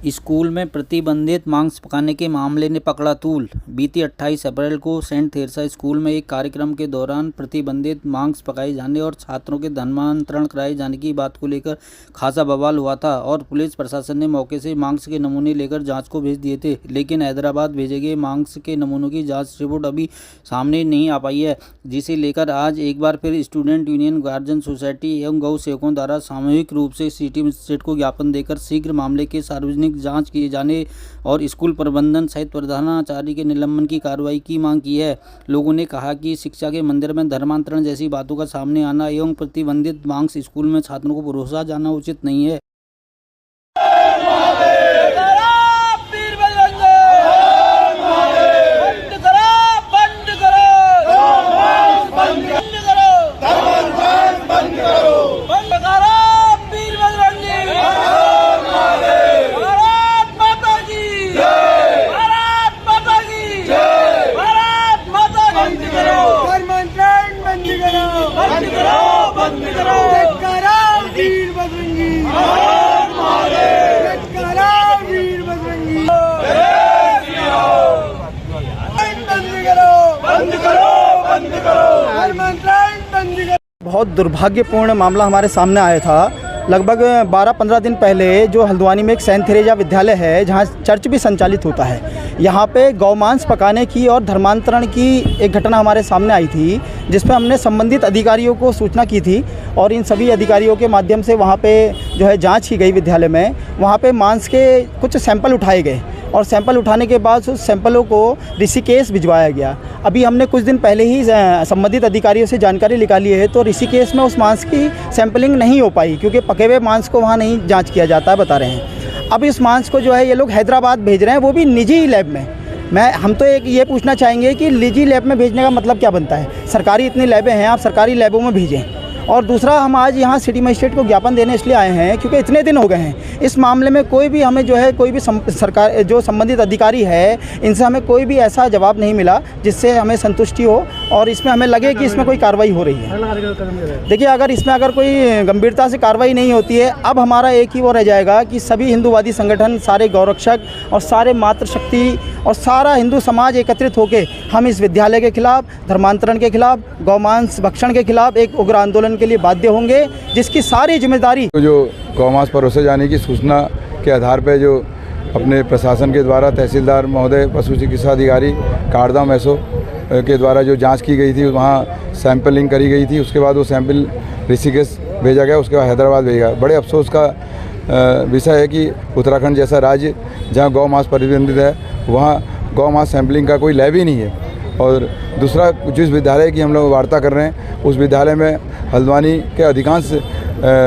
School में प्रतिबंधित मांस पकाने के मामले ने पकड़ा तूल। बीती 28 अप्रैल को सेंट थेरेसा स्कूल में एक कार्यक्रम के दौरान प्रतिबंधित मांस पकाए जाने और छात्रों के धर्मांतरण कराए जाने की बात को लेकर खासा बवाल हुआ था और पुलिस प्रशासन ने मौके से मांस के नमूने लेकर जांच को भेज दिए थे। लेकिन हैदराबाद भेजे गए मांस के नमूनों की जाँच रिपोर्ट अभी सामने नहीं आ पाई है, जिसे लेकर आज एक बार फिर स्टूडेंट यूनियन, गार्जियन सोसाइटी एवं गौ सेवकों द्वारा सामूहिक रूप से सिटी मजिस्ट्रेट को ज्ञापन देकर शीघ्र मामले के सार्वजनिक जांच किए जाने और स्कूल प्रबंधन सहित प्रधानाचार्य के निलंबन की कार्रवाई की मांग की है। लोगों ने कहा कि शिक्षा के मंदिर में धर्मांतरण जैसी बातों का सामने आना एवं प्रतिबंधित मांस स्कूल में छात्रों को परोसा जाना उचित नहीं है। बहुत दुर्भाग्यपूर्ण मामला हमारे सामने आया था। लगभग 12-15 दिन पहले जो हल्द्वानी में एक सेंट थेरेसा विद्यालय है जहां चर्च भी संचालित होता है, यहां पे गौमांस पकाने की और धर्मांतरण की एक घटना हमारे सामने आई थी, जिस पे हमने संबंधित अधिकारियों को सूचना की थी और इन सभी अधिकारियों के माध्यम से वहां पे जो है जांच की गई विद्यालय में। वहां पे मांस के कुछ सैंपल उठाए गए और सैंपल उठाने के बाद उस सैंपलों को ऋषिकेश भिजवाया गया। अभी हमने कुछ दिन पहले ही संबंधित अधिकारियों से जानकारी निकाली है, तो ऋषिकेश में उस मांस की सैंपलिंग नहीं हो पाई क्योंकि पके हुए मांस को वहाँ नहीं जांच किया जाता है, बता रहे हैं। अब इस मांस को जो है ये लोग हैदराबाद भेज रहे हैं, वो भी निजी लैब में। हम तो एक ये पूछना चाहेंगे कि निजी लैब में भेजने का मतलब क्या बनता है? सरकारी इतनी लैबें हैं, आप सरकारी लैबों में भेजें। और दूसरा, हम आज यहाँ सिटी मजिस्ट्रेट को ज्ञापन देने इसलिए आए हैं क्योंकि इतने दिन हो गए हैं इस मामले में कोई भी हमें जो है कोई भी सरकार जो संबंधित अधिकारी है इनसे हमें कोई भी ऐसा जवाब नहीं मिला जिससे हमें संतुष्टि हो और इसमें हमें लगे कि इसमें कोई कार्रवाई हो रही है। देखिए, अगर इसमें कोई गंभीरता से कार्रवाई नहीं होती है, अब हमारा एक ही वो रह जाएगा कि सभी हिंदूवादी संगठन, सारे गौरक्षक और सारे मातृशक्ति और सारा हिंदू समाज एकत्रित होकर हम इस विद्यालय के खिलाफ, धर्मांतरण के खिलाफ, गौमांस भक्षण के खिलाफ एक उग्र आंदोलन के लिए बाध्य होंगे, जिसकी सारी जिम्मेदारी जो गौमांस परोसे जाने की सूचना के आधार पर जो अपने प्रशासन के द्वारा तहसीलदार महोदय, पशु चिकित्सा अधिकारी कारदा मैसो के द्वारा जो जांच की गई थी, वहाँ सैंपलिंग करी गई थी। उसके बाद वो सैंपल ऋषिकेश भेजा गया, उसके बाद हैदराबाद भेजा गया। बड़े अफसोस का विषय है कि उत्तराखंड जैसा राज्य जहाँ गौ मांस प्रतिबंधित है, वहाँ गौ मांस सैंपलिंग का कोई लैब ही नहीं है। और दूसरा, जिस विद्यालय की हम लोग वार्ता कर रहे हैं, उस विद्यालय में हल्द्वानी के अधिकांश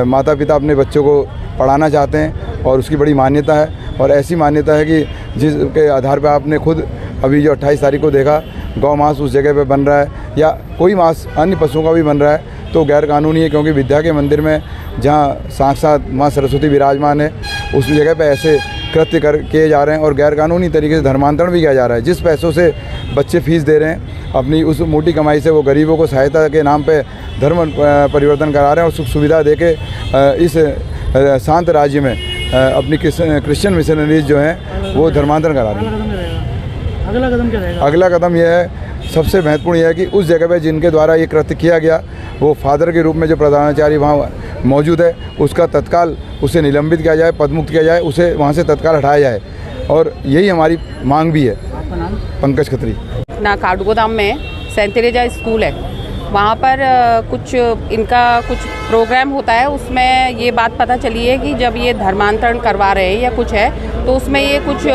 माता पिता अपने बच्चों को पढ़ाना चाहते हैं और उसकी बड़ी मान्यता है। और ऐसी मान्यता है कि जिसके आधार पर आपने खुद अभी जो 28 तारीख को देखा, गौ मांस उस जगह पे बन रहा है या कोई मांस अन्य पशुओं का भी बन रहा है, तो गैर कानूनी है। क्योंकि विद्या के मंदिर में जहाँ साक्षात माँ सरस्वती विराजमान है, उस जगह पे ऐसे कृत्य किए जा रहे हैं और गैर कानूनी तरीके से धर्मांतरण भी किया जा रहा है। जिस पैसों से बच्चे फीस दे रहे हैं, अपनी उस मोटी कमाई से वो गरीबों को सहायता के नाम पे धर्म परिवर्तन करा रहे हैं और सुख सुविधा देके इस शांत राज्य में अपनी क्रिश्चियन मिशनरीज जो हैं वो धर्मांतरण करा रहे हैं। अगला कदम क्या रहेगा? अगला कदम यह है, सबसे महत्वपूर्ण यह है कि उस जगह पे जिनके द्वारा ये कृत्य किया गया, वो फादर के रूप में जो प्रधानाचार्य वहाँ मौजूद है, उसका तत्काल उसे निलंबित किया जाए, पदमुक्त किया जाए, उसे वहाँ से तत्काल हटाया जाए। और यही हमारी मांग भी है। आपका नाम? पंकज खत्री। ना काठगोदाम में सेंट थेरेसा स्कूल है, वहाँ पर कुछ इनका कुछ प्रोग्राम होता है। उसमें ये बात पता चली है कि जब ये धर्मांतरण करवा रहे हैं या कुछ है, तो उसमें ये कुछ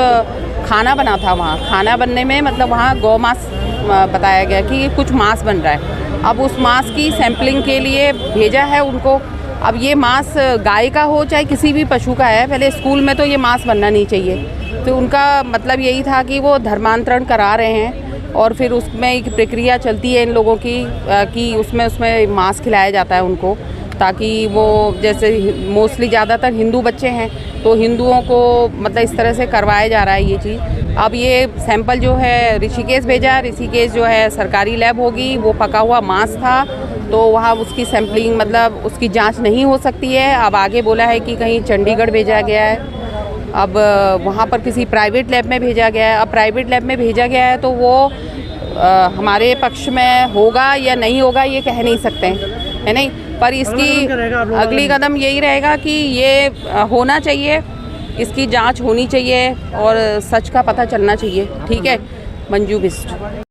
खाना बना था। वहाँ खाना बनने में मतलब वहाँ गौ मांस बताया गया कि कुछ मांस बन रहा है। अब उस मांस की सैंपलिंग के लिए भेजा है उनको। अब ये मांस गाय का हो चाहे किसी भी पशु का है, पहले स्कूल में तो ये मांस बनना नहीं चाहिए। तो उनका मतलब यही था कि वो धर्मांतरण करा रहे हैं और फिर उसमें एक प्रक्रिया चलती है इन लोगों की कि उसमें मांस खिलाया जाता है उनको, ताकि वो जैसे मोस्टली ज़्यादातर हिंदू बच्चे हैं, तो हिंदुओं को मतलब इस तरह से करवाया जा रहा है ये चीज़। अब ये सैंपल जो है ऋषिकेश भेजा, ऋषिकेश जो है सरकारी लैब होगी, वो पका हुआ मांस था, तो वहाँ उसकी सैंपलिंग मतलब उसकी जांच नहीं हो सकती है। अब आगे बोला है कि कहीं चंडीगढ़ भेजा गया है, अब वहाँ पर किसी प्राइवेट लैब में भेजा गया है। अब प्राइवेट लैब में भेजा गया है तो वो हमारे पक्ष में होगा या नहीं होगा ये कह नहीं सकते, है नहीं। पर इसकी अगली कदम यही रहेगा कि ये होना चाहिए, इसकी जांच होनी चाहिए और सच का पता चलना चाहिए। ठीक है। मंजू बिस्ट।